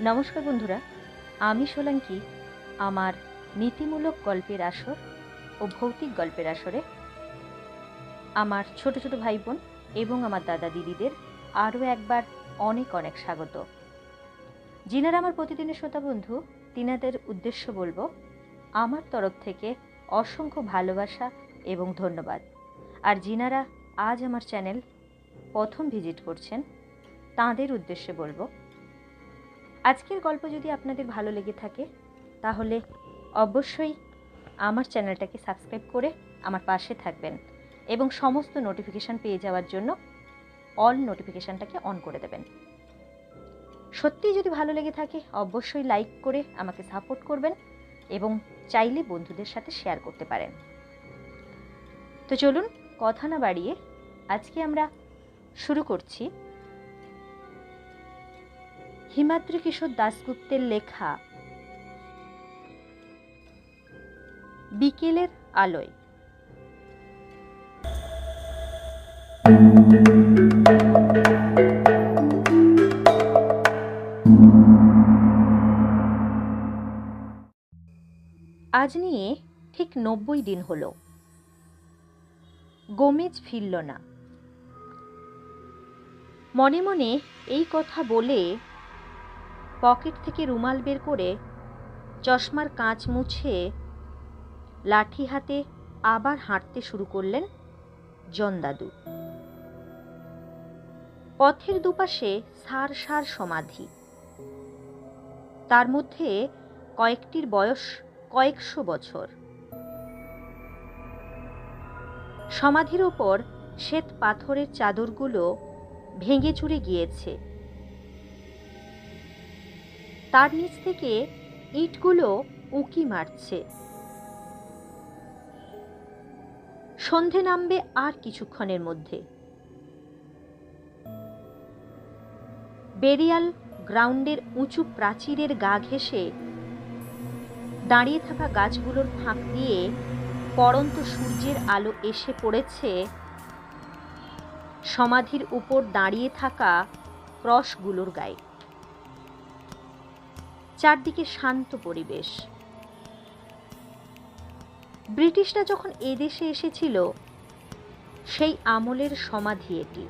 নমস্কার বন্ধুরা, আমি সোলাঙ্কি আমার নীতিমূলক গল্পের আসর ও ভৌতিক গল্পের আসরে আমার ছোট ছোট ভাই বোন এবং আমার দাদা দিদিদের আরও একবার অনেক অনেক স্বাগত। যিনারা আমার প্রতিদিনের শ্রোতা বন্ধু, তিনাদের উদ্দেশ্য বলবো আমার তরফ থেকে অসংখ্য ভালোবাসা এবং ধন্যবাদ। আর যিনারা আজ আমার চ্যানেল প্রথম ভিজিট করছেন তাঁদের উদ্দেশ্যে বলবো আজকের গল্প যদি আপনাদের ভালো লেগে থাকে তাহলে অবশ্যই আমার চ্যানেলটাকে সাবস্ক্রাইব করে আমার পাশে থাকবেন এবং সমস্ত নোটিফিকেশান পেয়ে যাওয়ার জন্য অল নোটিফিকেশানটাকে অন করে দেবেন। সত্যিই যদি ভালো লেগে থাকে অবশ্যই লাইক করে আমাকে সাপোর্ট করবেন এবং চাইলে বন্ধুদের সাথে শেয়ার করতে পারেন। তো চলুন কথা না বাড়িয়ে আজকে আমরা শুরু করছি হিমাদ্রি কিশোর দাশগুপ্তের লেখা বিকেলের আলোয়। আজ নিয়ে ঠিক 90 দিন হলো গোমেজ ফিরল না। মনে মনে এই কথা বলে পকেট থেকে রুমাল বের করে চশমার কাঁচ মুছে লাঠি হাতে আবার হাঁটতে শুরু করলেন জন দাদু। পথের দুপাশে সার সার সমাধি, তার মধ্যে কয়েকটির বয়স কয়েকশো বছর। সমাধির ওপর শ্বেত পাথরের চাদরগুলো ভেঙে চুরে গিয়েছে, তার নিচ থেকে ইটগুলো উঁকি মারছে। সন্ধে নামবে আর কিছুক্ষণের মধ্যে। বেরিয়াল গ্রাউন্ডের উঁচু প্রাচীরের গা ঘেঁষে দাঁড়িয়ে থাকা গাছগুলোর ফাঁক দিয়ে পড়ন্ত সূর্যের আলো এসে পড়েছে সমাধির উপর দাঁড়িয়ে থাকা ক্রসগুলোর গায়ে। চারদিকে শান্ত পরিবেশ। ব্রিটিশরা যখন এদেশে এসেছিল সেই আমলের সমাধি এটি।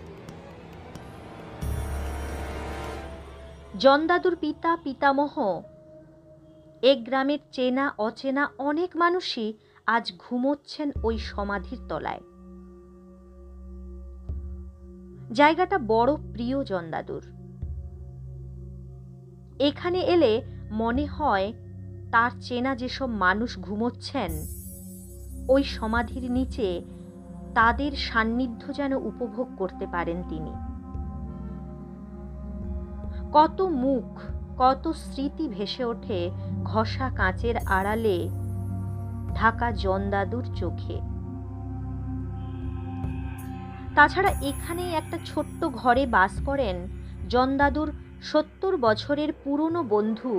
জন দাদুর পিতা পিতামহ এক গ্রামের চেনা অচেনা অনেক মানুষই আজ ঘুমোচ্ছেন ওই সমাধির তলায়। জায়গাটা বড় প্রিয় জন দাদুর। এখানে এলে মনে হয় তার চেনা যেসব মানুষ ঘুমোচ্ছেন ওই সমাধির নিচে তাদের সান্নিধ্য যেন উপভোগ করতে পারেন তিনি। কত মুখ, কত স্মৃতি ভেসে ওঠে ঘষা কাঁচের আড়ালে ঢাকা জন দাদুর চোখে। তাছাড়া এখানেই একটা ছোট্ট ঘরে বাস করেন জন দাদুর 70 বছরের পুরনো বন্ধু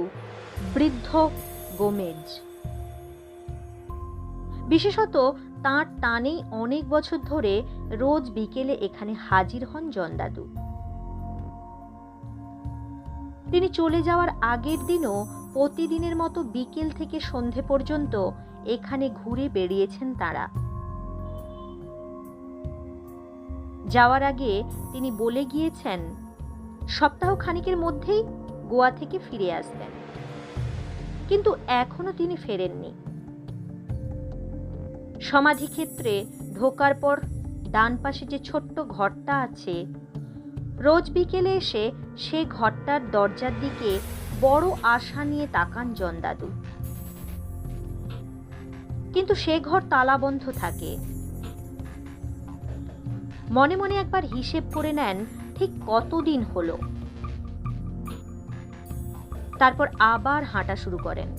বৃদ্ধ গোমেজ। বিশেষত তাঁর টানেই অনেক বছর ধরে রোজ বিকেলে এখানে হাজির হন জন দাদু। তিনি চলে যাওয়ার আগের দিনও প্রতিদিনের মতো বিকেল থেকে সন্ধে পর্যন্ত এখানে ঘুরে বেড়িয়েছেন তারা। যাওয়ার আগে তিনি বলে গিয়েছেন সপ্তাহ খানিকের মধ্যেই গোয়া থেকে ফিরে আসবেন, কিন্তু এখনো তিনি ফেরেননি। সমাধিক্ষেত্রে ঢোকার পর ডান পাশে যে ছোট্ট ঘরটা আছে, রোজ বিকেলে এসে সে ঘরটার দরজার দিকে বড় আশা নিয়ে তাকান জন দাদু। কিন্তু সে ঘর তালাবন্ধ থাকে। মনে মনে একবার হিসেব করে নেন ঠিক কতদিন হলো। তারপর আবার হাঁটা শুরু করেন।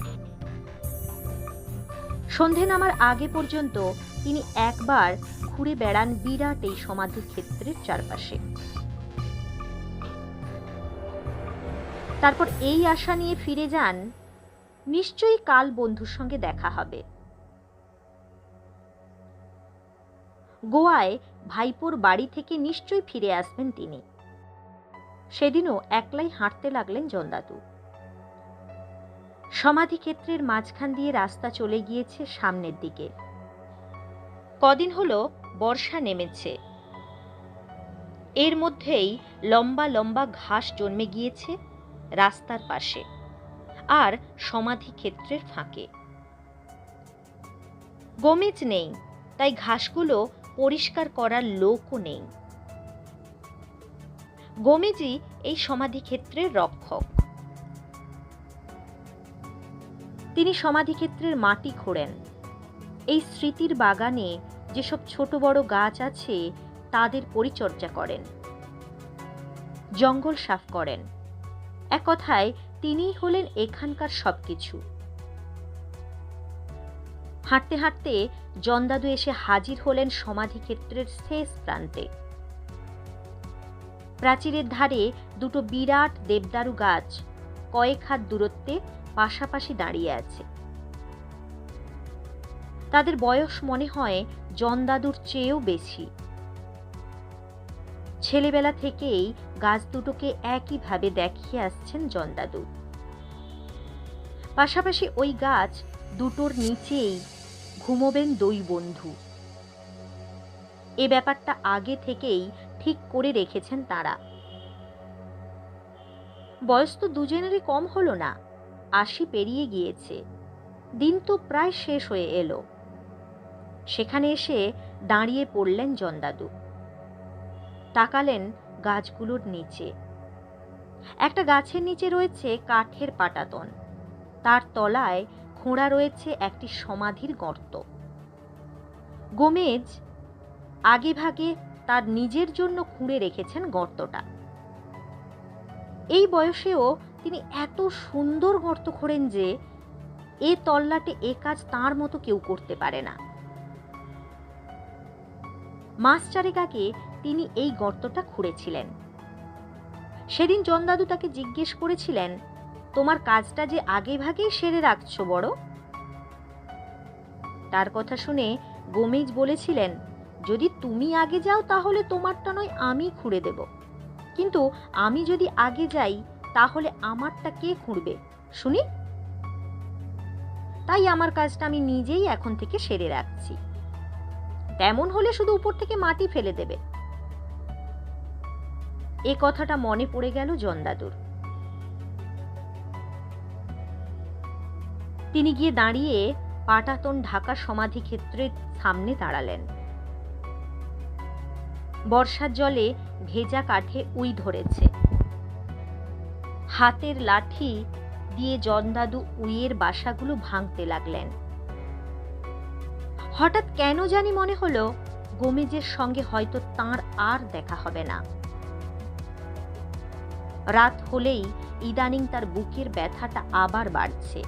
সন্ধে নামার আগে পর্যন্ত তিনি একবার ঘুরে বেড়ান বিরাট এই সমাধির ক্ষেত্রের চারপাশে। তারপর এই আশা নিয়ে ফিরে যান নিশ্চয়ই কাল বন্ধুর সঙ্গে দেখা হবে। গোয়ায় ভাইপোর বাড়ি থেকে নিশ্চয়ই ফিরে আসবেন তিনি। সেদিনও একলাই হাঁটতে লাগলেন জন দাদু। সমাধিক্ষেত্রের মাঝখান দিয়ে রাস্তা চলে গিয়েছে সামনের দিকে। কদিন হলো বর্ষা নেমেছে, এর মধ্যেই লম্বা লম্বা ঘাস জন্মে গিয়েছে রাস্তার পাশে আর সমাধিক্ষেত্রের ফাঁকে। গোমেজ নেই, তাই ঘাসগুলো পরিষ্কার করার লোকও নেই। গোমেজই এই সমাধিক্ষেত্রের রক্ষক। তিনি সমাধিক্ষেত্রের মাটি খোঁড়েন। এই স্মৃতির বাগানে যেসব ছোট বড় গাছ আছে তাদের পরিচর্যা করেন, জঙ্গল সাফ করেন। এক কথায় তিনিই হলেন এখানকার সবকিছু। হাঁটতে হাঁটতে জনদাদু এসে হাজির হলেন সমাধিক্ষেত্রের শেষ প্রান্তে। প্রাচীরের ধারে দুটো বিরাট দেবদারু গাছ কয়েক হাত দূরত্বে পাশাপাশি দাঁড়িয়ে আছে। তাদের বয়স মনে হয় জনদাদুর চেয়েও বেশি। ছেলেবেলা থেকেই গাছ দুটোকে একইভাবে দেখিয়ে আসছেন জনদাদু। পাশাপাশি ওই গাছ দুটোর নিচেই ঘুমোবেন দুই বন্ধু। এ ব্যাপারটা আগে থেকেই ঠিক করে রেখেছেন তারা। বয়স তো দুজনেরই কম হলো না, 80 পেরিয়ে গিয়েছে। দিন তো প্রায় শেষ হয়ে এলো। সেখানে এসে দাঁড়িয়ে পড়লেন জনদাদু। তাকালেন গাছগুলোর নিচে। একটা গাছের নিচে রয়েছে কাঠের পাটাতন, তার তলায় খোঁড়া রয়েছে একটি সমাধির গর্ত। গোমেজ আগে ভাগে তার নিজের জন্য খুঁড়ে রেখেছেন গর্তটা। এই বয়সেও তিনি এত সুন্দর গর্ত খোঁড়েন যে এ তল্লাটে এ কাজ তাঁর মতো কেউ করতে পারে না। মাস চারেক আগে তিনি এই গর্তটা খুঁড়েছিলেন। সেদিন জনদাদু তাকে জিজ্ঞেস করেছিলেন, তোমার কাজটা যে আগে ভাগেই সেরে রাখছো বড়। তার কথা শুনে গোমেজ বলেছিলেন, যদি তুমি আগে যাও তাহলে তোমারটা নয় আমি খুঁড়ে দেব, কিন্তু আমি যদি আগে যাই তাহলে আমারটা কে খুঁড়বে শুনি? তাই আমার কাজটা আমি নিজেই এখন থেকে সেরে রাখছি। তেমন হলে শুধু উপর থেকে মাটি ফেলে দেবে। এ কথাটা মনে পড়ে গেল জনদাদুর। তিনি গিয়ে দাঁড়িয়ে পাটাতন ঢাকা সমাধিক্ষেত্রের সামনে দাঁড়ালেন। বর্ষার জলে ভেজা কাঠে উই ধরেছে। হাতের লাঠি দিয়ে জনদাদু উইয়ের বাসাগুলো ভাঙতে লাগলেন। হঠাৎ কেন জানি মনে হলো গোমেজের সঙ্গে হয়তো তাঁর আর দেখা হবে না। রাত হলেই ইদানিং তার বুকের ব্যথাটা আবার বাড়ছে।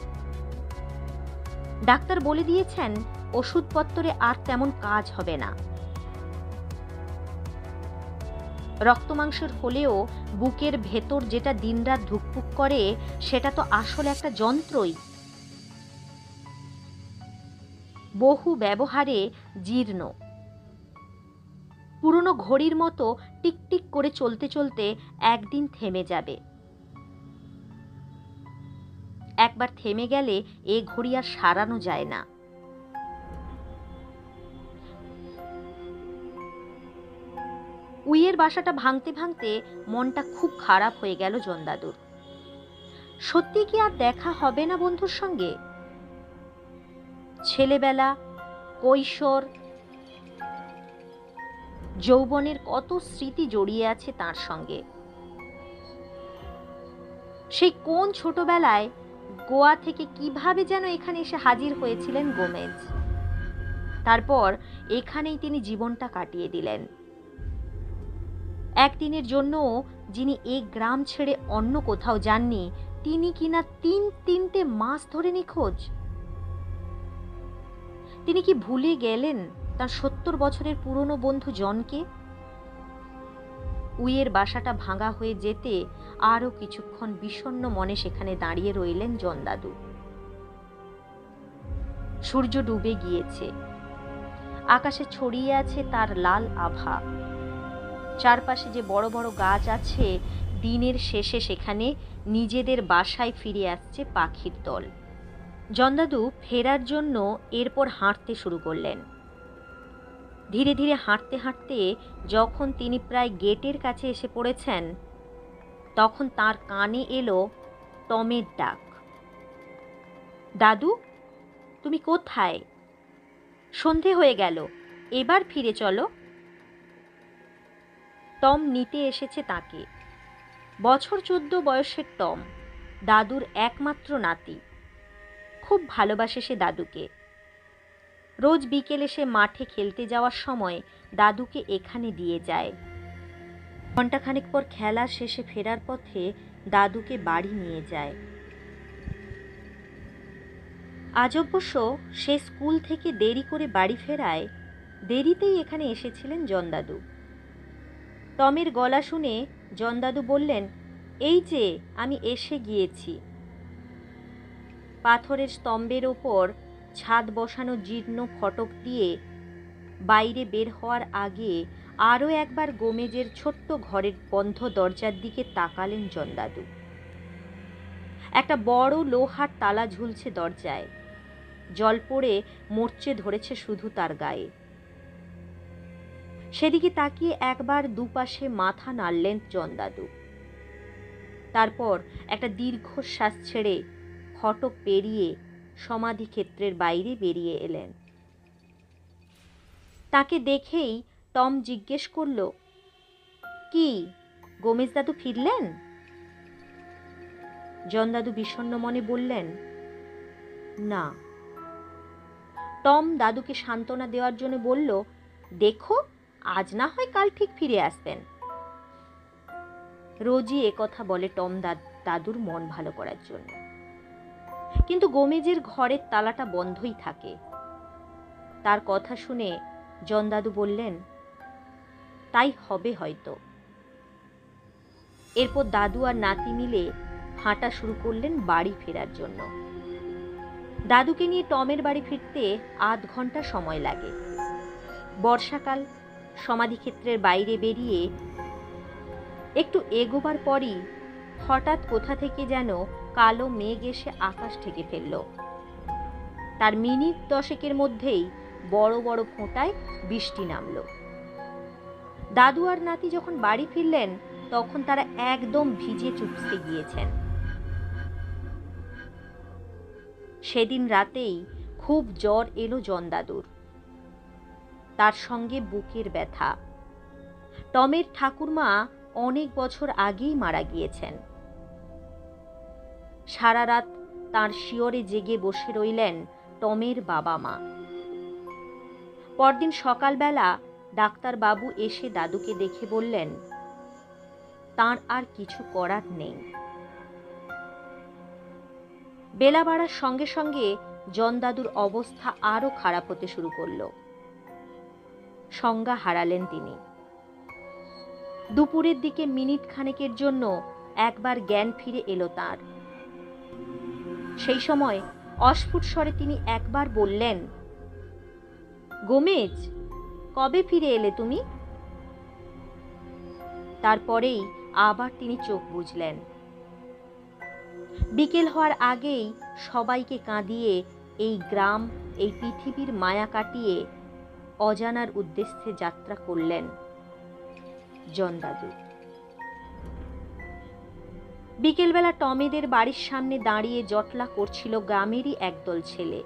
ডাক্তার বলে দিয়েছেন ওষুধপত্রে আর তেমন কাজ হবে না। রক্তমাংসের হলেও বুকের ভেতর যেটা দিনরাত ধুকপুক করে সেটা তো আসলে একটা যন্ত্রই। বহু ব্যবহারে জীর্ণ, পুরনো ঘড়ির মতো টিকটিক করে চলতে চলতে একদিন থেমে যাবে। একবার থেমে গেলে এ ঘড়ি আর সারানো যায় না। উইয়ের বাসাটা ভাঙতে ভাঙতে মনটা খুব খারাপ হয়ে গেল জনদাদুর। সত্যি কি আর দেখা হবে না বন্ধুর সঙ্গে? ছেলেবেলা, কৈশোর, যৌবনের কত স্মৃতি জড়িয়ে আছে তার সঙ্গে। সেই কোন ছোটবেলায় গোয়া থেকে কিভাবে যেন এখানে এসে হাজির হয়েছিলেন গোমেজ। তারপর এখানেই তিনি জীবনটা কাটিয়ে দিলেন। একদিনের জন্য যিনি এই গ্রাম ছেড়ে অন্য কোথাও যাননি, তিনি কিনা তিনটে মাস ধরে নিখোঁজ। তিনি কি ভুলে গেলেন তার 70 বছরের পুরনো বন্ধু জনকে? উইয়ের বাসাটা ভাঙা হয়ে যেতে আরো কিছুক্ষণ বিষণ্ণ মনে সেখানে দাঁড়িয়ে রইলেন জনদাদু। সূর্য ডুবে গিয়েছে, আকাশে ছড়িয়ে আছে তার লাল আভা। চারপাশে যে বড় বড় গাছ আছে দিনের শেষে সেখানে নিজেদের বাসায় ফিরে আসছে পাখির দল। জনদাদু ফেরার জন্য এরপর হাঁটতে শুরু করলেন। ধীরে ধীরে হাঁটতে হাঁটতে যখন তিনি প্রায় গেটের কাছে এসে পড়েছেন, তখন তার কানে এলো টমের ডাক। দাদু, তুমি কোথায়? সন্ধে হয়ে গেল, এবার ফিরে চলো। টম নিতে এসেছে তাকে। বছর 14 বয়সের টম, দাদুর একমাত্র নাতি। খুব ভালোবাসে সে দাদুকে। রোজ বিকেলে সে মাঠে খেলতে যাওয়ার সময় দাদুকে এখানে দিয়ে যায়। ঘণ্টাখানেক পর খেলা শেষে ফেরার পথে দাদুকে বাড়ি নিয়ে যায়। আজ অবশ্য সে স্কুল থেকে দেরি করে বাড়ি ফেরায় দেরিতেই এখানে এসেছিলেন জনদাদু। টমের গলা শুনে জনদাদু বললেন, এই যে আমি এসে গিয়েছি। পাথরের স্তম্ভের ওপর ছাদ বসানো জীর্ণ ফটক দিয়ে বাইরে বের হওয়ার আগে আরও একবার গোমেজের ছোট্ট ঘরের বন্ধ দরজার দিকে তাকালেন জনদাদু। একটা বড় লোহার তালা ঝুলছে দরজায়। জল পড়ে মরচে ধরেছে শুধু তার গায়ে। সেদিকে তাকিয়ে একবার দুপাশে মাথা নাড়লেন জনদাদু। তারপর একটা দীর্ঘশ্বাস ছেড়ে ফটক পেরিয়ে সমাধি ক্ষেত্রের বাইরে বেরিয়ে এলেন। তাকে দেখেই টম জিজ্ঞেস করল, কি গোমেজ দাদু ফিরলেন? জনদাদু বিষণ্ণ মনে বললেন, না। টম দাদুকে সান্ত্বনা দেওয়ার জন্য বলল, দেখো, আজ না হয় কাল ঠিক ফিরে আসবেন। রোজই কথা বলে টম দাদুর মন ভালো করার জন্য, কিন্তু গোমেজের ঘরের তালাটা বন্ধই থাকে। তার কথা শুনে জনদাদু বললেন, তাই হবে হয়তো। এরপর দাদু আর নাতি মিলে হাঁটা শুরু করলেন বাড়ি ফেরার জন্য। দাদুকে নিয়ে টমের বাড়ি ফিরতে আধ ঘন্টা সময় লাগে। বর্ষাকাল। সমাধিক্ষেত্রের বাইরে বেরিয়ে একটু এগোবার পরই হঠাৎ কোথা থেকে যেন কালো মেঘ এসে আকাশ ঢেকে ফেলল। তার মিনিট 10 মধ্যেই বড় বড় ফোঁটায় বৃষ্টি নামল। দাদু আর নাতি যখন বাড়ি ফিরলেন তখন তারা একদম ভিজে চুপসে গিয়েছেন। সেদিন রাতেই খুব জ্বর এলো জনদাদুর। তার সঙ্গে বুকের ব্যথা। টমের ঠাকুরমা অনেক বছর আগেই মারা গিয়েছেন। সারা রাত তাঁর শিয়রে জেগে বসে রইলেন টমের বাবা মা। পরদিন সকালবেলা ডাক্তারবাবু এসে দাদুকে দেখে বললেন, তাঁর আর কিছু করার নেই। বেলা বাড়ার সঙ্গে সঙ্গে জনদাদুর অবস্থা আরো খারাপ হতে শুরু করল। সংজ্ঞা হারালেন তিনি। দুপুরের দিকে মিনিট খানেকের জন্য একবার জ্ঞান ফিরে এলো তাঁর। সেই সময় অস্ফুট স্বরে তিনি একবার বললেন, গোমেজ, কবে ফিরে এলে তুমি? তারপরেই আবার তিনি চোখ বুজলেন। বিকেল হওয়ার আগেই সবাইকে কাঁদিয়ে এই গ্রাম, এই পৃথিবীর মায়া কাটিয়ে অজানার উদ্দেশ্যে যাত্রা করলেন জনদাদু। বিকেলবেলা টমেদের বাড়ির সামনে দাঁড়িয়ে জটলা করছিল গ্রামেরই একদল ছেলে।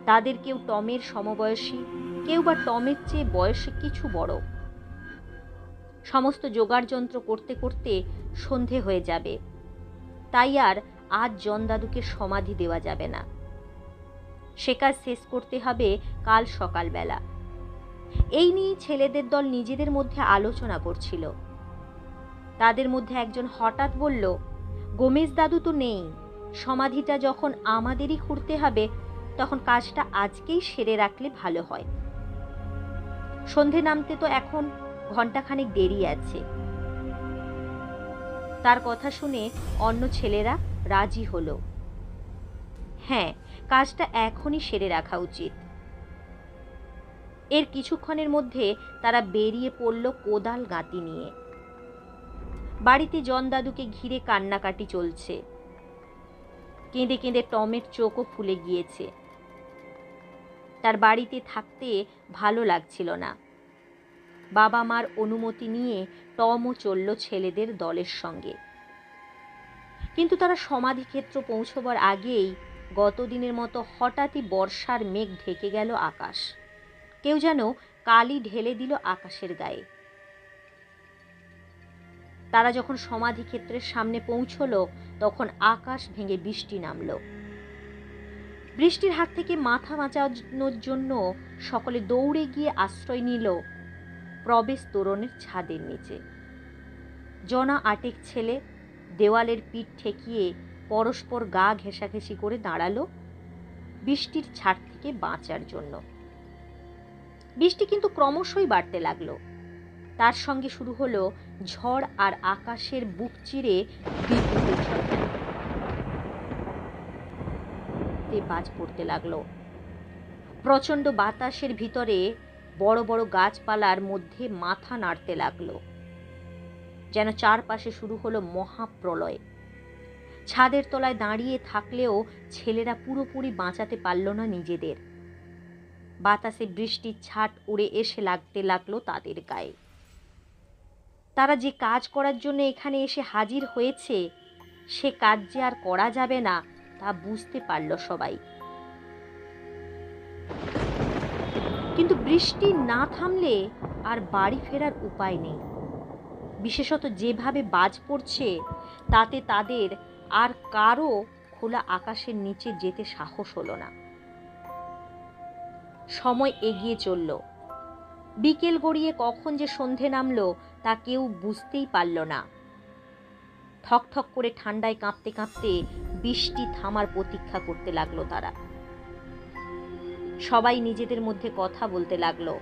তাদের কেউ টমের সমবয়সী, কেউ বা টমের চেয়ে বয়সে কিছু বড়। সমস্ত জোগাড় যন্ত্র করতে করতে সন্ধে হয়ে যাবে, তাই আর আজ জনদাদুকে সমাধি দেওয়া যাবে না। সে কাজ শেষ করতে হবে কাল সকালবেলা। এই নিয়ে ছেলেদের দল নিজেদের মধ্যে আলোচনা করছিল। তাদের মধ্যে একজন হঠাৎ বলল, গোমেজ দাদু তো নেই, সমাধিটা যখন আমাদেরই খুঁড়তে হবে তখন কাজটা আজকেই সেরে রাখলে ভালো হয়। সন্ধে নামতে তো এখন ঘণ্টাখানেক দেরি আছে। তার কথা শুনে অন্য ছেলেরা রাজি হলো। হ্যাঁ, কাজটা এখনই সেরে রাখা উচিত। এর কিছুক্ষণের মধ্যে তারা বেরিয়ে পড়ল কোদাল গাঁতি নিয়ে। বাড়িতে জন দাদুকে ঘিরে কান্নাকাটি চলছে। কেঁদে কেঁদে টমের চোখও ফুলে গিয়েছে। তার বাড়িতে থাকতে ভালো লাগছিল না। বাবা মার অনুমতি নিয়ে টমও চলল ছেলেদের দলের সঙ্গে। কিন্তু তারা সমাধিক্ষেত্র পৌঁছবার আগেই গতদিনের মতো হঠাৎই বর্ষার মেঘ ঢেকে গেল আকাশ। কেউ যেন কালি ঢেলে দিল আকাশের গায়ে। তারা যখন সমাধিক্ষেত্রের সামনে পৌঁছল তখন আকাশ ভেঙে বৃষ্টি নামল। বৃষ্টির হাত থেকে মাথা বাঁচানোর জন্য সকলে দৌড়ে গিয়ে আশ্রয় নিল প্রবেশ তোরণের ছাদের নিচে। জনা 8 ছেলে দেওয়ালের পিঠ ঠেকিয়ে পরস্পর গা ঘেঁষাঘেঁষি করে দাঁড়ালো বৃষ্টির ছাট থেকে বাঁচার জন্য। বৃষ্টি কিন্তু ক্রমশই বাড়তে লাগলো। তার সঙ্গে শুরু হলো ঝড় আর আকাশের বুক চিরে বিদ্যুতের ঝলকানি। বাজ পড়তে লাগলো। প্রচণ্ড বাতাসের ভিতরে বড় বড় গাছপালার মধ্যে মাথা নাড়তে লাগলো। যেন চারপাশে শুরু হলো মহাপ্রলয়। ছাদের তলায় দাঁড়িয়ে থাকলেও ছেলেরা পুরোপুরি বাঁচাতে পারল না নিজেদের। বাতাসে বৃষ্টির ছাট উড়ে এসে লাগতে লাগলো তাদের গায়ে। তারা যে কাজ করার জন্য এখানে এসে হাজির হয়েছে সে কাজ যে আর করা যাবে না তা বুঝতে পারল সবাই। কিন্তু বৃষ্টি না থামলে আর বাড়ি ফেরার উপায় নেই। বিশেষত যেভাবে বাজ পড়ছে তাতে তাদের আর কারো খোলা আকাশের নিচে যেতে সাহস হলো না। সময় এগিয়ে চলল। বিকেল গড়িয়ে কখন যে সন্ধে নামলো তা কেউ বুঝতেই পারল না। থকথক করে ঠান্ডায় কাঁপতে কাঁপতে বৃষ্টি থামার প্রতীক্ষা করতে লাগলো তারা। সবাই নিজেদের মধ্যে কথা বলতে লাগলো।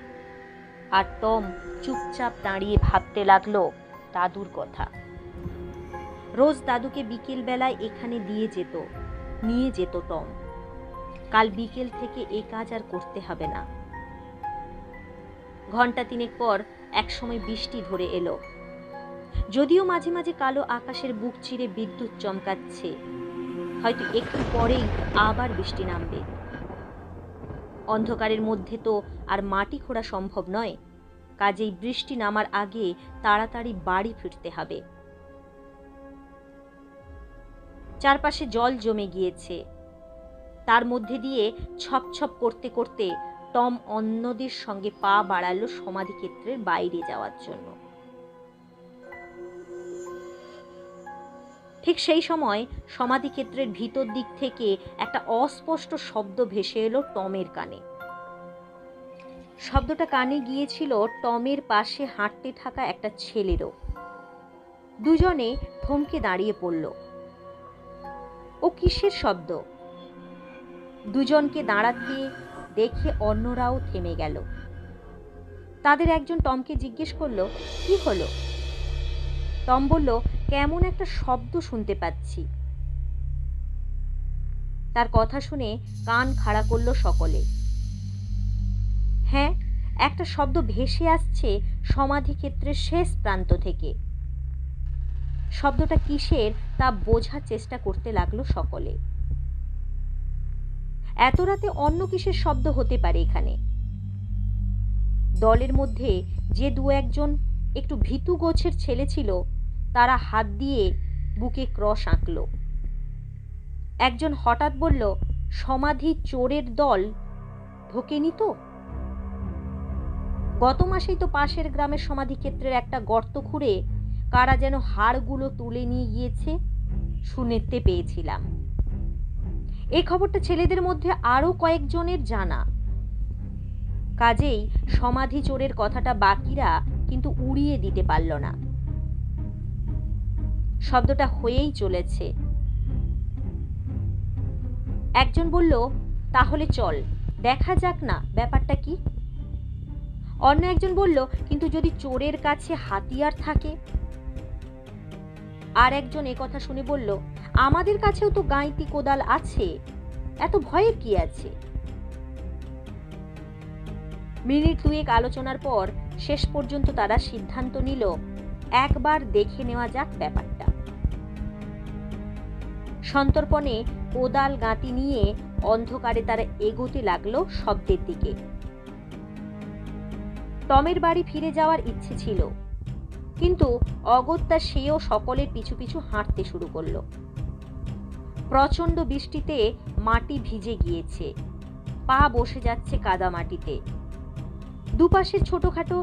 আর টম চুপচাপ দাঁড়িয়ে ভাবতে লাগলো দাদুর কথা। রোজ দাদুকে বিকেল বেলায় এখানে নিয়ে যেত টম। কাল বিকেল থেকে এ কাজ আর করতে হবে না। ঘন্টা 3 পর একসময় বৃষ্টি ধরে এলো। যদিও মাঝে মাঝে কালো আকাশের বুক চিরে বিদ্যুৎ চমকাচ্ছে, হয়তো একটু পরেই আবার বৃষ্টি নামবে। অন্ধকারের মধ্যে তো আর মাটি খোঁড়া সম্ভব নয়, কাজেই বৃষ্টি নামার আগে তাড়াতাড়ি বাড়ি ফিরতে হবে। চারপাশে জল জমে গিয়েছে। তার মধ্যে দিয়ে ছপ ছপ করতে করতে টম অন্যদের সঙ্গে পা বাড়ালো সমাধিক্ষেত্রের বাইরে যাওয়ার জন্য। ঠিক সেই সময় সমাধিক্ষেত্রের ভিতর দিক থেকে একটা অস্পষ্ট শব্দ ভেসে এলো টমের কানে। শব্দটা কানে গিয়েছিল টমের পাশে হাঁটতে থাকা একটা ছেলেরও। দুজনে থমকে দাঁড়িয়ে পড়ল। ও কিসের শব্দ? দুজনকে দাঁড়াতে দেখে অন্যরাও থেমে গেল। তাদের একজন টমকে জিজ্ঞেস করলো, কি হলো? টম বলল, কেমন একটা শব্দ শুনতে পাচ্ছি। তার কথা শুনে কান খাড়া করলো সকলে। হ্যাঁ, একটা শব্দ ভেসে আসছে সমাধিক্ষেত্রের শেষ প্রান্ত থেকে। শব্দটা কিসের তা বোঝার চেষ্টা করতে লাগলো সকলে। এত রাতে অন্য কিসের শব্দ হতে পারে এখানে? দলের মধ্যে যে 2-1জন একটু ভীতু গোছের ছেলে ছিল তারা হাত দিয়ে বুকে ক্রস আঁকল। একজন হঠাৎ বলল, সমাধি চোরের দল ঢোকেনি তো? গত মাসেই তো পাশের গ্রামের সমাধিক্ষেত্রের একটা গর্ত খুঁড়ে কারা যেন হাড়গুলো তুলে নিয়ে গিয়েছে শুনতে পেয়েছিলাম। এই খবরটা ছেলেদের মধ্যে আরো কয়েকজনের জানা। কাজেই সমাধি চোরের কথাটা বাকিরা কিন্তু উড়িয়ে দিতে পারল না। শব্দটা হয়েই চলেছে। একজন বলল, তাহলে চল দেখা যাক না ব্যাপারটা কি। অন্য একজন বলল, কিন্তু যদি চোরের কাছে হাতিয়ার থাকে? আর একজন একথা শুনে বলল, আমাদের কাছেও তো গাঁইতি কোদাল আছে, এত ভয়ের কি আছে? মিনিট 2 আলোচনার পর শেষ পর্যন্ত তারা সিদ্ধান্ত নিল একবার দেখে নেওয়া যাক ব্যাপারটা। সন্তর্পণে কোদাল গাঁতি নিয়ে অন্ধকারে তারা এগোতে লাগলো শব্দের দিকে। টমের বাড়ি ফিরে যাওয়ার ইচ্ছে ছিল, কিন্তু অগত্যা সেও সকলের পিছু পিছু হাঁটতে শুরু করলো। প্রচণ্ড বৃষ্টিতে মাটি ভিজে গিয়েছে, পা বসে যাচ্ছে কাদা মাটিতে। দুপাশের ছোটখাটো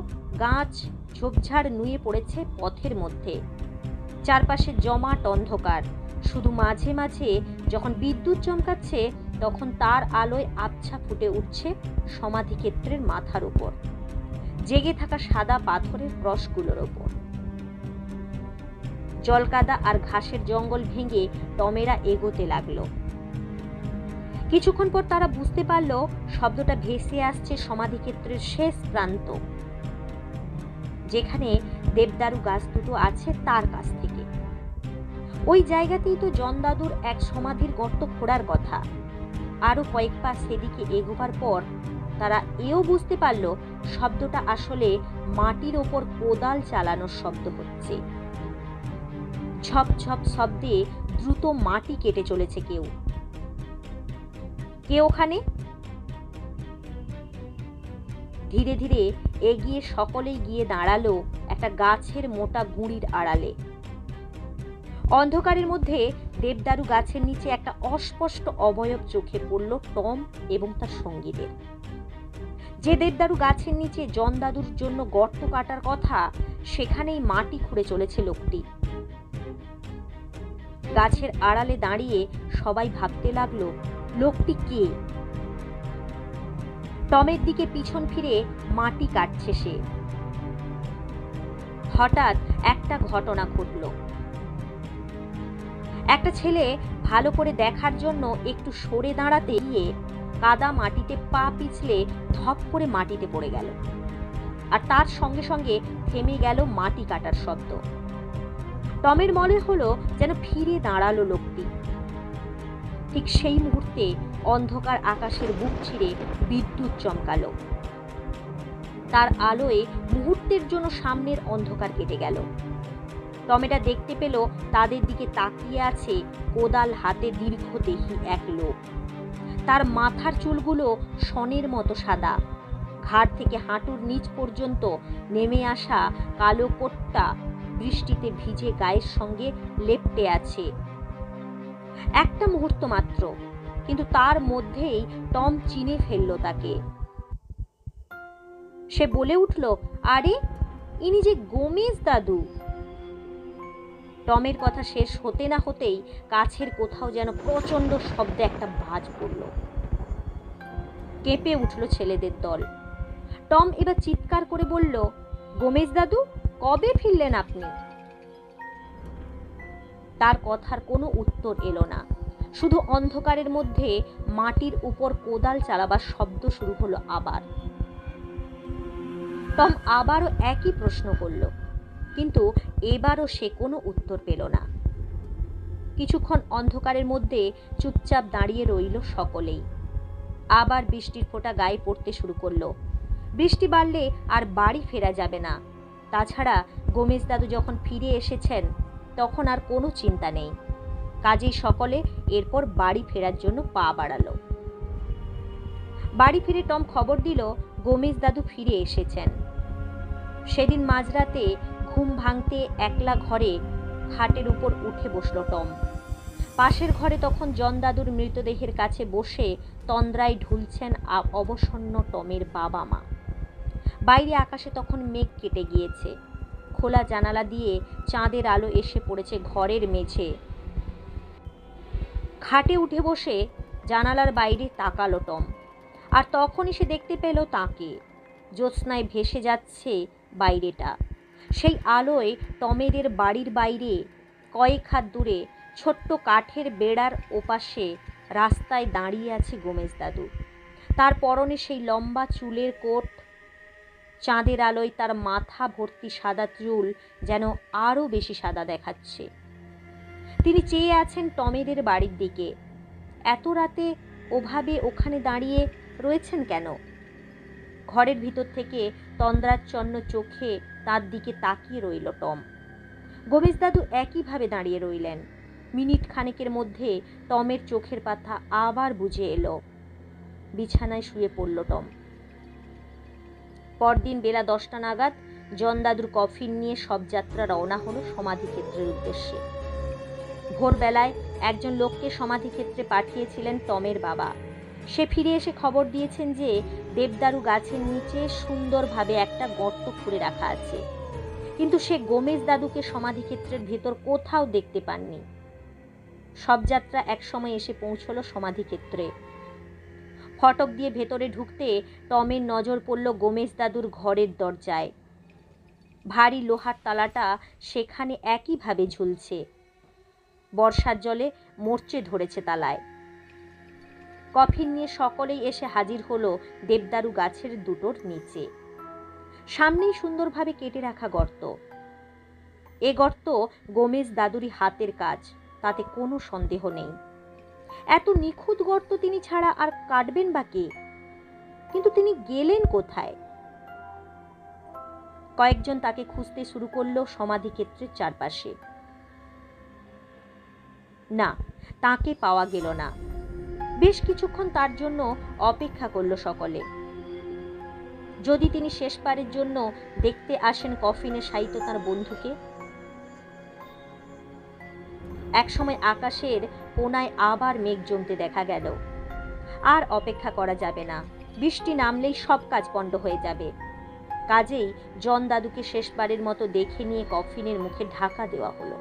গাছ ঝোপঝাড় নুয়ে পড়েছে পথের মধ্যে। চারপাশে জমাট অন্ধকার, শুধু মাঝে মাঝে যখন বিদ্যুৎ চমকাচ্ছে তখন তার আলোয় আবছা ফুটে উঠছে সমাধিক্ষেত্রের মাথার উপর, জেগে থাকা সাদা পাথরের ক্রসগুলোর ওপর। জলকাদা আর ঘাসের জঙ্গল ভেঙে টমেরা এগোতে লাগলো। কিছুক্ষণ পর তারা বুঝতে পারল শব্দটা ভেসে আসছে সমাধিক্ষেত্রের শেষ প্রান্ত, যেখানে দেবদারু গাছ দুটো আছে তার কাছ থেকে। ওই জায়গাতেই তো জন দাদুর এক সমাধির গর্ত খোঁড়ার কথা। আরো কয়েক পা সেদিকে এগোবার পর তারা এও বুঝতে পারল শব্দটা আসলে মাটির ওপর কোদাল চালানোর শব্দ হচ্ছে। ঝপ ঝপ শব্দে দ্রুত মাটি কেটে চলেছে কেউ। কে ওখানে? ধীরে ধীরে এগিয়ে সকলেই গিয়ে দাঁড়ালো একটা গাছের মোটা গুঁড়ির আড়ালে। অন্ধকারের মধ্যে দেবদারু গাছের নিচে একটা অস্পষ্ট অবয়ব চোখে পড়ল টম এবং তার সঙ্গীদের। যে দেবদারু গাছের নিচে জন দাদুর জন্য গর্ত কাটার কথা, সেখানেই মাটি খুঁড়ে চলেছে লোকটি। গাছের আড়ালে দাঁড়িয়ে সবাই ভাবতে লাগলো, লোকটি কে? টমের দিকে পিছন ফিরে মাটি কাটছে সে। হঠাৎ একটা ঘটনা ঘটল। একটা ছেলে ভালো করে দেখার জন্য একটু সরে দাঁড়াতে গিয়ে কাদা মাটিতে পা পিছলে ধপ করে মাটিতে পড়ে গেল, আর তার সঙ্গে সঙ্গে থেমে গেল মাটি কাটার শব্দ। টমের মনে হলো যেন ফিরে দাঁড়ালো লোকটি। ঠিক সেই মুহূর্তে অন্ধকার আকাশের বুক ছিঁড়ে বিদ্যুৎ চমকালো। তার আলোয় মুহূর্তের জন্য সামনের অন্ধকার কেটে গেল। টমেটা দেখতে পেল তাদের দিকে তাকিয়ে আছে কোদাল হাতে দীর্ঘদেহী এক লোক। তার মাথার চুলগুলো শনের মতো সাদা, ঘাড় থেকে হাঁটুর নিচ পর্যন্ত নেমে আসা কালো কোটটা বৃষ্টিতে ভিজে গায়ের সঙ্গে লেপ্টে আছে। একটা মুহূর্ত মাত্র, কিন্তু তার মধ্যেই টম চিনে ফেলল তাকে। সে বলে উঠল, আরে ইনি যে গোমেজ দাদু। টমের কথা শেষ হতে না হতেই কাছের কোথাও যেন প্রচন্ড শব্দে একটা বাজ পড়ল। কেঁপে উঠল ছেলেদের দল। টম এবার চিৎকার করে বলল, গোমেজ দাদু, কবে ফিরলেন আপনি? তার কথার কোনো উত্তর এলো না, শুধু অন্ধকারের মধ্যে মাটির উপর কোদাল চালাবার শব্দ শুরু হলো আবার। টম আবারও একই প্রশ্ন করল, কিন্তু এবারও সে কোনো উত্তর পেল না। কিছুক্ষণ অন্ধকারের মধ্যে চুপচাপ দাঁড়িয়ে রইল সকলেই। আবার বৃষ্টির ফোঁটা গায়ে পড়তে শুরু করলো। বৃষ্টি বাড়লে আর বাড়ি ফেরা যাবে না। তাছাড়া গোমেজ দাদু যখন ফিরে এসেছেন তখন আর কোনো চিন্তা নেই। কাজেই সকলে এরপর বাড়ি ফেরার জন্য পা বাড়ালো। বাড়ি ফিরে টম খবর দিল গোমেজ দাদু ফিরে এসেছেন। সেদিন মাঝরাতে ঘুম ভাঙতে একলা ঘরে খাটের উপর উঠে বসল টম। পাশের ঘরে তখন জন দাদুর মৃতদেহের কাছে বসে তন্দ্রায় ঢুলছেন অবসন্ন টমের বাবা মা। বাইরে আকাশে তখন মেঘ কেটে গিয়েছে। খোলা জানালা দিয়ে চাঁদের আলো এসে পড়েছে ঘরের মেঝে। খাটে উঠে বসে জানালার বাইরে তাকালো টম, আর তখনই সে দেখতে পেল তাকে। জ্যোৎস্নায় ভেসে যাচ্ছে বাইরেটা। সেই আলোয় টমেদের বাড়ির বাইরে কয়েক হাত দূরে ছোট্ট কাঠের বেড়ার ওপাশে রাস্তায় দাঁড়িয়ে আছে গোমেজ দাদু। তার পরনে সেই লম্বা চুলের কোট। চাঁদের আলোয় তার মাথা ভর্তি সাদা চুল যেন আরও বেশি সাদা দেখাচ্ছে। তিনি চেয়ে আছেন টমেদের বাড়ির দিকে। এত রাতে ওভাবে ওখানে দাঁড়িয়ে রয়েছেন কেন? ঘরের ভিতর থেকে তন্দ্রাচ্ছন্ন চোখে তার দিকে তাকিয়ে রইল টম। গোমেজ দাদু একইভাবে দাঁড়িয়ে রইলেন। মিনিট খানেকের মধ্যে টমের চোখের পাতা আবার বুজে এলো। বিছানায় শুয়ে পড়ল টম। পরদিন বেলা 10টা নাগাদ জন দাদুর কফিন নিয়ে সব যাত্রা রওনা হলো সমাধিক্ষেত্রের উদ্দেশ্যে। ভোরবেলায় একজন লোককে সমাধিক্ষেত্রে পাঠিয়েছিলেন টমের বাবা। সে ফিরে এসে খবর দিয়েছেন যে দেবদারু গাছের নিচে সুন্দরভাবে একটা গর্ত খুঁড়ে রাখা আছে, কিন্তু সে গোমেজ দাদুকে সমাধিক্ষেত্রের ভেতর কোথাও দেখতে পাননি। সব যাত্রা একসময় এসে পৌঁছলো সমাধিক্ষেত্রে। ফটক দিয়ে ভেতরে ঢুকতে টমের নজর পড়ল গোমেজ দাদুর ঘরের দরজায়। ভারী লোহার তালাটা সেখানে একইভাবে ঝুলছে। বর্ষার জলে মরচে ধরেছে তালায়। কফিন নিয়ে সকলেই এসে হাজির হলো দেবদারু গাছের দুটোর নিচে। সামনেই সুন্দরভাবে কেটে রাখা গর্ত। এ গর্ত গোমেজ দাদুরই হাতের কাজ, তাতে কোনো সন্দেহ নেই। এত নিখুঁত গর্ত তিনি ছাড়া আর কাটবেন বা কে? কিন্তু তিনি গেলেন কোথায়? কয়েকজন তাকে খুঁজতে শুরু করলো সমাধিক্ষেত্রের চারপাশে। না, তাকে পাওয়া গেল না। বেশ কিছুক্ষণ তার জন্য অপেক্ষা করলো সকলে। যদি তিনি শেষবারের জন্য দেখতে আসেন কফিনে শায়িত তার বন্ধুকে। একসময় আকাশের কোনায় আবার মেঘ জমতে দেখা গেল। আর অপেক্ষা করা যাবে না, বৃষ্টি নামলেই সব কাজ পণ্ড হয়ে যাবে। কাজেই জন দাদুকে শেষবারের মতো দেখে নিয়ে কফিনের মুখে ঢাকা দেওয়া হলো।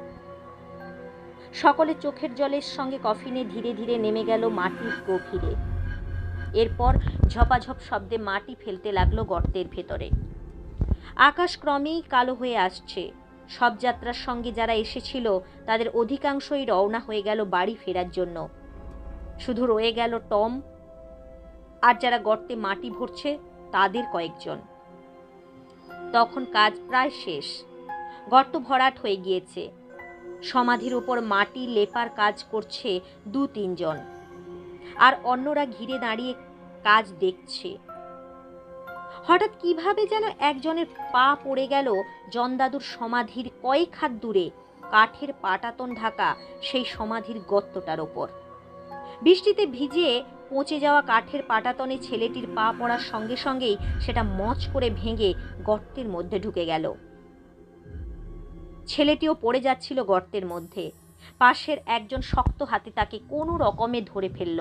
সকলে চোখের জলের সঙ্গে কফিনে ধীরে ধীরে নেমে গেল মাটির গভীরে। এরপর ঝপাঝপ শব্দে মাটি ফেলতে লাগলো গর্তের ভেতরে। আকাশ ক্রমেই কালো হয়ে আসছে। সব যাত্রার সঙ্গে যারা এসেছিল তাদের অধিকাংশই রওনা হয়ে গেল বাড়ি ফেরার জন্য। শুধু রয়ে গেল টম আর যারা গর্তে মাটি ভরছে তাদের কয়েকজন। তখন কাজ প্রায় শেষ। গর্ত ভরাট হয়ে গিয়েছে। সমাধির উপর মাটি লেপার কাজ করছে 2-3 জন, আর অন্যরা ঘিরে দাঁড়িয়ে কাজ দেখছে। হঠাৎ কিভাবে যেন একজনের পা পড়ে গেল জন দাদুর সমাধির কয়েক হাত দূরে কাঠের পাটাতন ঢাকা সেই সমাধির গর্তটার ওপর। বৃষ্টিতে ভিজে পচে যাওয়া কাঠের পাটাতনে ছেলেটির পা পড়ার সঙ্গে সঙ্গেই সেটা মচ করে ভেঙে গর্তের মধ্যে ঢুকে গেল। ছেলেটিও পড়ে যাচ্ছিল গর্তের মধ্যে। পাশের একজন শক্ত হাতে তাকে কোনো রকমে ধরে ফেলল।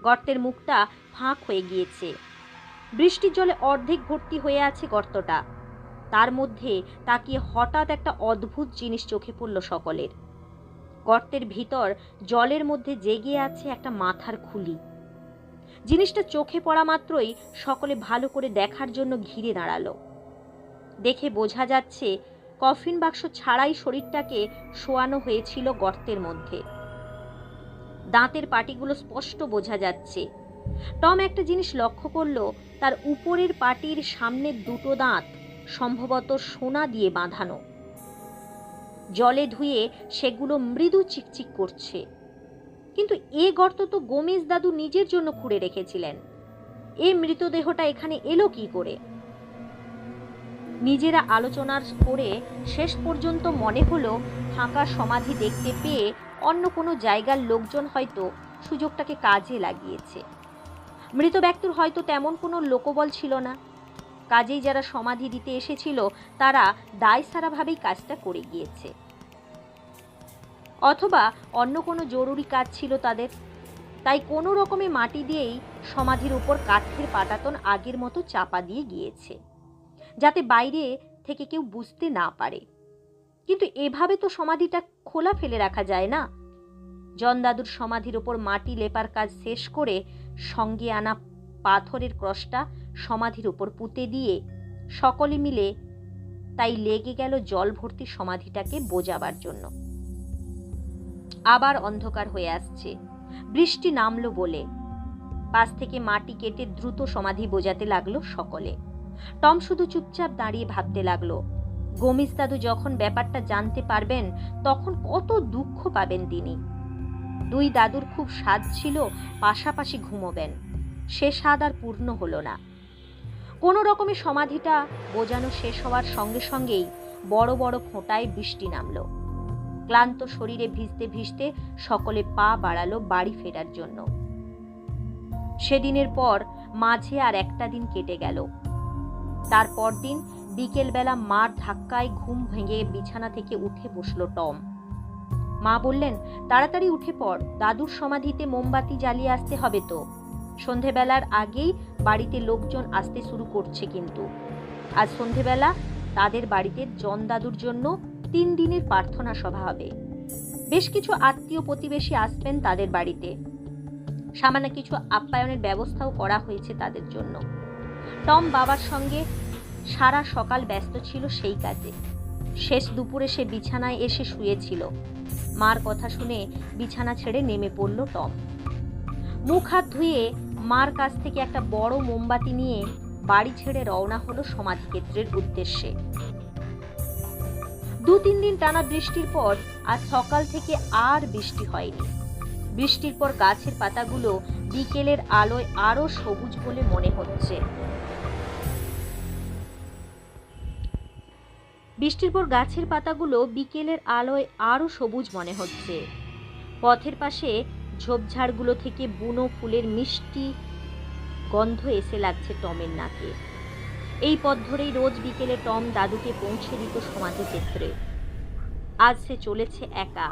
গর্তের মুখটা ফাঁক হয়ে গিয়েছে। বৃষ্টির জলে অর্ধেক ভর্তি হয়ে আছে গর্তটা। তার মধ্যে তাকিয়ে হঠাৎ একটা অদ্ভুত জিনিস চোখে পড়ল সকলের। গর্তের ভিতর জলের মধ্যে জেগে আছে একটা মাথার খুলি। জিনিসটা চোখে পড়া মাত্রই সকলে ভালো করে দেখার জন্য ঘিরে দাঁড়ালো। দেখে বোঝা যাচ্ছে কফিন বাক্স ছাড়াই শরীরটাকে শোয়ানো হয়েছিল গর্তের মধ্যে। দাঁতের পাটিগুলো স্পষ্ট বোঝা যাচ্ছে। টম একটা জিনিস লক্ষ্য করলো, তার উপরের পাটির সামনের দুটো দাঁত সম্ভবত সোনা দিয়ে বাঁধানো। জলে ধুয়ে সেগুলো মৃদু চিকচিক করছে। কিন্তু এ গর্ত তো গোমেজ দাদু নিজের জন্য খুঁড়ে রেখেছিলেন। এই মৃতদেহটা এখানে এলো কি করে? নিজেরা আলোচনা করে শেষ পর্যন্ত মনে হলো ফাঁকা সমাধি দেখতে পেয়ে অন্য কোনো জায়গার লোকজন হয়তো সুযোগটাকে কাজে লাগিয়েছে। মৃত ব্যক্তির হয়তো তেমন কোনো লোকবল ছিল না। কাজেই যারা সমাধি দিতে এসেছিল তারা দায়সারাভাবেই কাজটা করে গিয়েছে। অথবা অন্য কোনো জরুরি কাজ ছিল তাদের, তাই কোনো রকমে মাটি দিয়েই সমাধির উপর কাঠের পাটাতন আগের মতো চাপা দিয়ে গিয়েছে, যাতে বাইরে থেকে কেউ বুঝতে না পারে। কিন্তু এভাবে তো সমাধিটা খোলা ফেলে রাখা যায় না। জন দাদুর সমাধির উপর মাটি লেপার কাজ শেষ করে সঙ্গে আনা পাথরের ক্রসটা সমাধির উপর পুঁতে দিয়ে সকলে মিলে তাই লেগে গেল জল ভর্তি সমাধিটাকে বোঝাবার জন্য। আবার অন্ধকার হয়ে আসছে। বৃষ্টি নামলো বলে পাশ থেকে মাটি কেটে দ্রুত সমাধি বোঝাতে লাগলো সকলে। টম শুধু চুপচাপ দাঁড়িয়ে ভাবতে লাগলো, গোমেজ দাদু যখন ব্যাপারটা জানতে পারবেন তখন কত দুঃখ পাবেন তিনি। 2 দাদুর খুব স্বাদ ছিল পাশাপাশি ঘুমোবেন, সে স্বাদ আর পূর্ণ হলো না। কোনো রকমে সমাধিটা বোঝানো শেষ হওয়ার সঙ্গে সঙ্গেই বড় বড় ফোঁটায় বৃষ্টি নামলো। ক্লান্ত শরীরে ভিজতে ভিজতে সকলে পা বাড়ালো বাড়ি ফেরার জন্য। সেদিনের পর মাঝে আর একটা দিন কেটে গেল। তারপর দিন বিকেলবেলা মার ধাক্কায় ঘুম ভেঙে বিছানা থেকে উঠে বসলো টম। মা বললেন, তাড়াতাড়ি উঠে পড়, দাদুর সমাধিতে মোমবাতি জ্বালিয়ে আসতে হবে তো। সন্ধেবেলার আগেই বাড়িতে লোকজন আসতে শুরু করছে। কিন্তু আজ সন্ধেবেলা তাদের বাড়িতে জন দাদুর জন্য 3 দিনের প্রার্থনা সভা হবে। বেশ কিছু আত্মীয় প্রতিবেশী আসবেন তাদের বাড়িতে। সামান্য কিছু আপ্যায়নের ব্যবস্থাও করা হয়েছে তাদের জন্য। টম বাবার সঙ্গে সারা সকাল ব্যস্ত ছিল সেই কাজে। শেষ দুপুরে সে বিছানায় এসে শুয়েছিল। মার কথা শুনে বিছানা ছেড়ে নেমে পড়ল টম। মুখ হাত ধুয়ে মার কাছ থেকে একটা বড় মোমবাতি নিয়ে বাড়ি ছেড়ে রওনা হলো সমাধিক্ষেত্রের উদ্দেশ্যে। 2-3 দিন টানা বৃষ্টির পর আজ সকাল থেকে আর বৃষ্টি হয়নি। বৃষ্টির পর গাছের পাতাগুলো বিকেলের আলোয় আরো সবুজ বলে মনে হচ্ছে। বৃষ্টির পর গাছের পাতাগুলো বিকেলের আলোয় আরো সবুজ মনে হচ্ছে। পথের পাশে ঝোপঝাড়গুলো থেকে বুনো ফুলের মিষ্টি গন্ধ এসে লাগছে টমের নাকে। এই পথ ধরেই রোজ বিকেলে টম দাদুকে পৌঁছে দিত সমাধিক্ষেত্রে। আজ সে চলেছে একা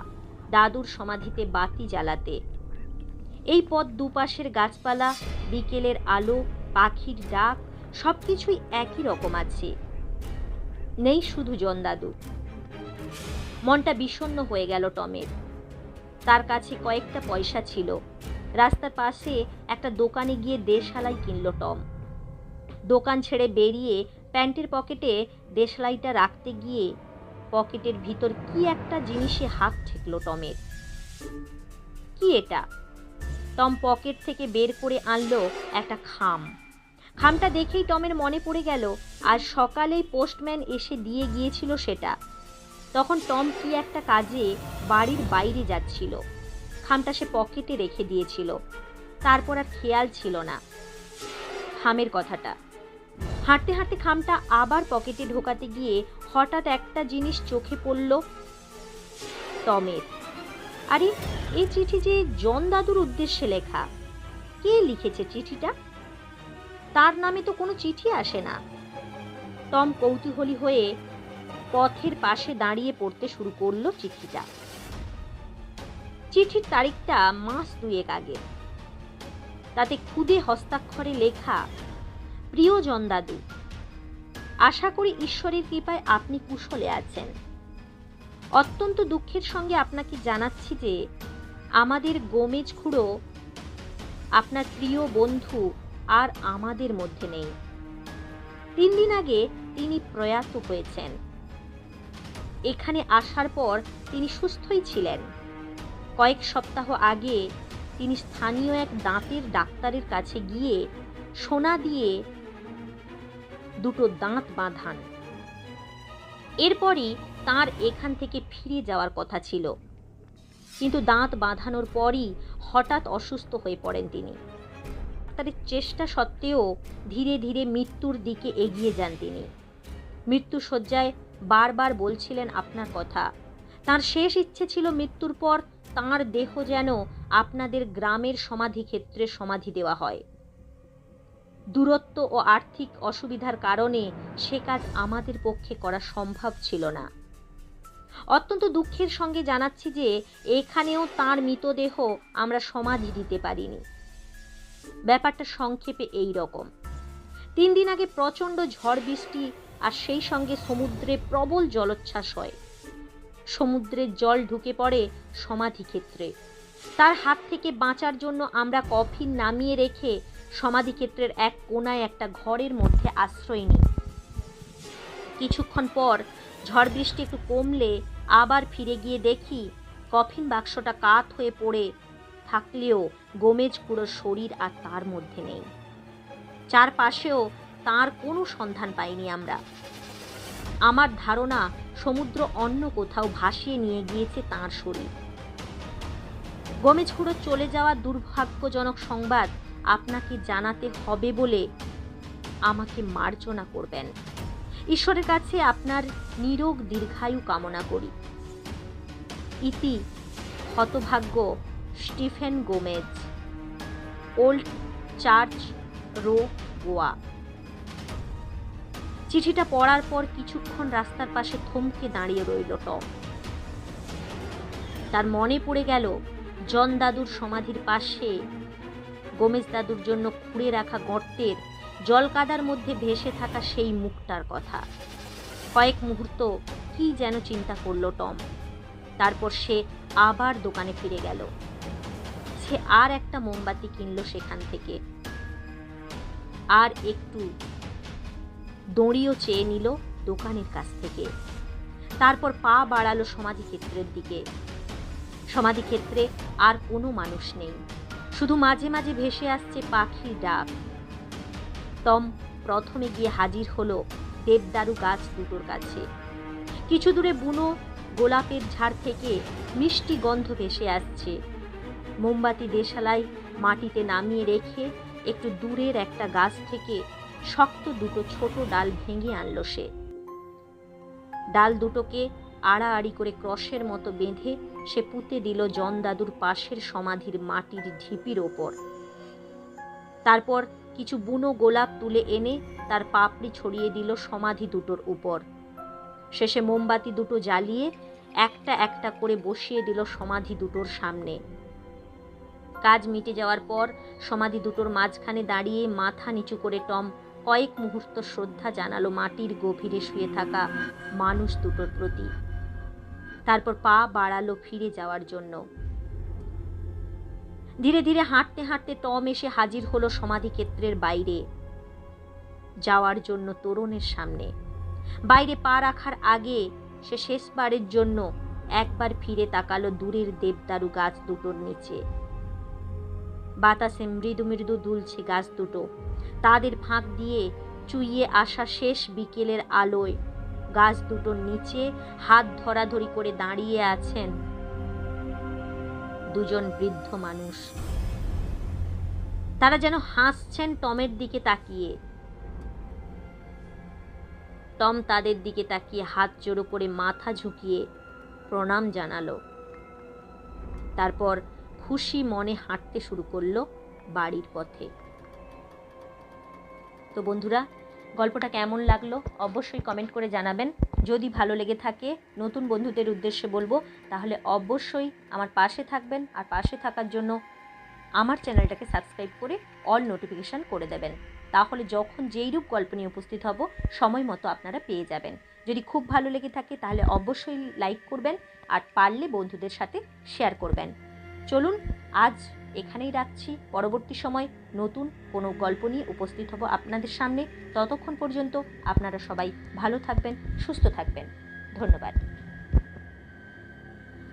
দাদুর সমাধিতে বাতি জ্বালাতে। এই পথ দুপাশের গাছপালা, বিকেলের আলো, পাখির ডাক সবকিছুই একই রকম আছে। নেই শুধু জন দাদু। মনটা বিষণ্ণ হয়ে গেল টমের। তার কাছে কয়েকটা পয়সা ছিল। রাস্তার পাশে একটা দোকানে গিয়ে দেশালাই কিনল টম। দোকান ছেড়ে বেরিয়ে প্যান্টের পকেটে দেশালাইটা রাখতে গিয়ে পকেটের ভিতর কি একটা জিনিসে হাত ঠেকল টমের। কি এটা? টম পকেট থেকে বের করে আনলো একটা খাম। খামটা দেখেই টমের মনে পড়ে গেল আজ সকালেই পোস্টম্যান এসে দিয়ে গিয়েছিল সেটা। তখন টম কি একটা কাজে বাড়ির বাইরে যাচ্ছিল। খামটা সে পকেটে রেখে দিয়েছিল। তারপর আর খেয়াল ছিল না খামের কথাটা। হাঁটতে হাঁটতে খামটা আবার পকেটে ঢোকাতে গিয়ে হঠাৎ একটা জিনিস চোখে পড়ল টমের। আরে, এই চিঠি যে জন দাদুর উদ্দেশ্যে লেখা। কে লিখেছে চিঠিটা? তার নামে তো কোনো চিঠি আসে না। টম কৌতূহলী হয়ে পথের পাশে দাঁড়িয়ে পড়তে শুরু করলো চিঠিটা। চিঠির তারিখটা মাস 2 আগে। তাতে খুদে হস্তাক্ষরে লেখা, প্রিয় জন দাদু, আশা করি ঈশ্বরের কৃপায় আপনি কুশলে আছেন। অত্যন্ত দুঃখের সঙ্গে আপনাকে জানাচ্ছি যে আমাদের গোমেজ খুড়ো, আপনার প্রিয় বন্ধু, আর আমাদের মধ্যে নেই। 3 দিন আগে তিনি প্রয়াত হয়েছেন। এখানে আসার পর তিনি সুস্থই ছিলেন। কয়েক সপ্তাহ আগে তিনি স্থানীয় এক দাঁতের ডাক্তারের কাছে গিয়ে সোনা দিয়ে 2টো দাঁত বাঁধান। এরপরই তার এখান থেকে ফিরে যাওয়ার কথা ছিল। কিন্তু দাঁত বাঁধানোর পরই হঠাৎ অসুস্থ হয়ে পড়েন তিনি। ডাক্তারের চেষ্টা সত্ত্বেও ধীরে ধীরে মৃত্যুর দিকে এগিয়ে যান তিনি। মৃত্যুশয্যায় বারবার বলছিলেন আপনার কথা। তার শেষ ইচ্ছে ছিল মৃত্যুর পর তাঁর দেহ যেন আপনাদের গ্রামের সমাধিক্ষেত্রে সমাধি দেওয়া হয়। দূরত্ব ও আর্থিক অসুবিধার কারণে সে কাজ আমাদের পক্ষে করা সম্ভব ছিল না। অত্যন্ত দুঃখের সঙ্গে জানাচ্ছি যে এখানেও তাঁর মৃতদেহ আমরা সমাধি দিতে পারিনি। ব্যাপারটা সংক্ষেপে এই রকম। 3 দিন আগে প্রচণ্ড ঝড় বৃষ্টি আর সেই সঙ্গে সমুদ্রে প্রবল জলোচ্ছ্বাস হয়। সমুদ্রের জল ঢুকে পড়ে সমাধিক্ষেত্রে। তার হাত থেকে বাঁচার জন্য আমরা কফিন নামিয়ে রেখে সমাধিক্ষেত্রের এক কোণায় একটা ঘরের মধ্যে আশ্রয় নিই। কিছুক্ষণ পর ঝড় বৃষ্টি একটু কমলে আবার ফিরে গিয়ে দেখি কফিন বাক্সটা কাত হয়ে পড়ে থাকলেও গোমেজ খুড়োর শরীর আর তার মধ্যে নেই। চারপাশেও তার কোনো সন্ধান পাইনি আমরা। আমার ধারণা সমুদ্র অন্য কোথাও ভাসিয়ে নিয়ে গিয়েছে তাঁর শরীর। গোমেজ খুড়ো চলে যাওয়া দুর্ভাগ্যজনক সংবাদ আপনাকে জানাতে হবে বলে আমাকে মার্জনা করবেন। ঈশ্বরের কাছে আপনার নিরোগ দীর্ঘায়ু কামনা করি। ইতি হতভাগ্য Stephen Gomez, old church row, Goa. চিঠিটা পড়ার পর কিছুক্ষণ রাস্তার পাশে থমকে দাঁড়িয়ে রইল টম। তার মনে পড়ে গেল জন দাদুর সমাধির পাশে গোমেজ দাদুর জন্য খুঁড়ে রাখা গর্তের জলকাদার মধ্যে ভেসে থাকা সেই মুখটার কথা। কয়েক মুহূর্ত কি যেন চিন্তা করল টম। তারপর সে আবার দোকানে ফিরে গেল। সে আর একটা মোমবাতি কিনল সেখান থেকে, আর একটু দড়িও চেয়ে নিল দোকানের কাছ থেকে। তারপর পা বাড়ালো সমাধিক্ষেত্রের দিকে। সমাধিক্ষেত্রে আর কোনো মানুষ নেই, শুধু মাঝে মাঝে ভেসে আসছে পাখির ডাক। টম প্রথমে গিয়ে হাজির হলো দেবদারু গাছ দুটোর কাছে। কিছু দূরে বুনো গোলাপের ঝাড় থেকে মিষ্টি গন্ধ ভেসে আসছে। মোমবাতি দেশালাই মাটিতে নামিয়ে রেখে একটু দূরের একটা গাছ থেকে শক্ত দুটো ছোট ডাল ভেঙে আনলো সে। ডাল দুটোকে আড়াআড়ি করে ক্রসের মতো বেঁধে সে পুঁতে দিল জন দাদুর পাশের সমাধির মাটির ঢিপির ওপর। তারপর কিছু বুনো গোলাপ তুলে এনে তার পাপড়ি ছড়িয়ে দিল সমাধি দুটোর উপর। শেষে মোমবাতি দুটো জ্বালিয়ে একটা একটা করে বসিয়ে দিল সমাধি দুটোর সামনে। কাজ মিটে যাওয়ার পর সমাধি দুটোর মাঝখানে দাঁড়িয়ে মাথা নিচু করে টম কয়েক মুহূর্ত শ্রদ্ধা জানালো মাটির গভীরে শুয়ে থাকা মানুষ দুটোর প্রতি। তারপর পা বাড়ালো ফিরে যাওয়ার জন্য। ধীরে ধীরে হাঁটতে হাঁটতে টম এসে হাজির হলো সমাধিক্ষেত্রের বাইরে যাওয়ার জন্য তোরণের সামনে। বাইরে পা রাখার আগে সে শেষবারের জন্য একবার ফিরে তাকালো দূরের দেবদারু গাছ দুটোর নিচে। বাতাসে মৃদু মৃদু দুলছে গাছ দুটো। তাদের ফাঁক দিয়ে চুইয়ে আসা শেষ বিকেলের আলোয় গাছ দুটোর নিচে হাত ধরাধরি করে দাঁড়িয়ে আছেন দুজন বৃদ্ধ মানুষ। তারা যেন হাসছেন টমের দিকে তাকিয়ে। টম তাদের দিকে তাকিয়ে হাত জোড়ো করে মাথা ঝুঁকিয়ে প্রণাম জানালো। তারপর খুশি মনে হাঁটতে শুরু করলো বাড়ির পথে। তো বন্ধুরা, গল্পটা কেমন লাগলো অবশ্যই কমেন্ট করে জানাবেন। যদি ভালো লেগে থাকে, নতুন বন্ধুদের উদ্দেশ্যে বলবো, তাহলে অবশ্যই আমার পাশে থাকবেন। আর পাশে থাকার জন্য আমার চ্যানেলটাকে সাবস্ক্রাইব করে অল নোটিফিকেশান করে দেবেন। তাহলে যখন যেইরূপ গল্প নিয়ে উপস্থিত হব সময় মতো আপনারা পেয়ে যাবেন। যদি খুব ভালো লেগে থাকে তাহলে অবশ্যই লাইক করবেন, আর পারলে বন্ধুদের সাথে শেয়ার করবেন। চলুন আজ এখানেই রাখছি। পরবর্তী সময় নতুন কোনো গল্প নিয়ে উপস্থিত হব আপনাদের সামনে। ততক্ষণ পর্যন্ত আপনারা সবাই ভালো থাকবেন, সুস্থ থাকবেন। ধন্যবাদ।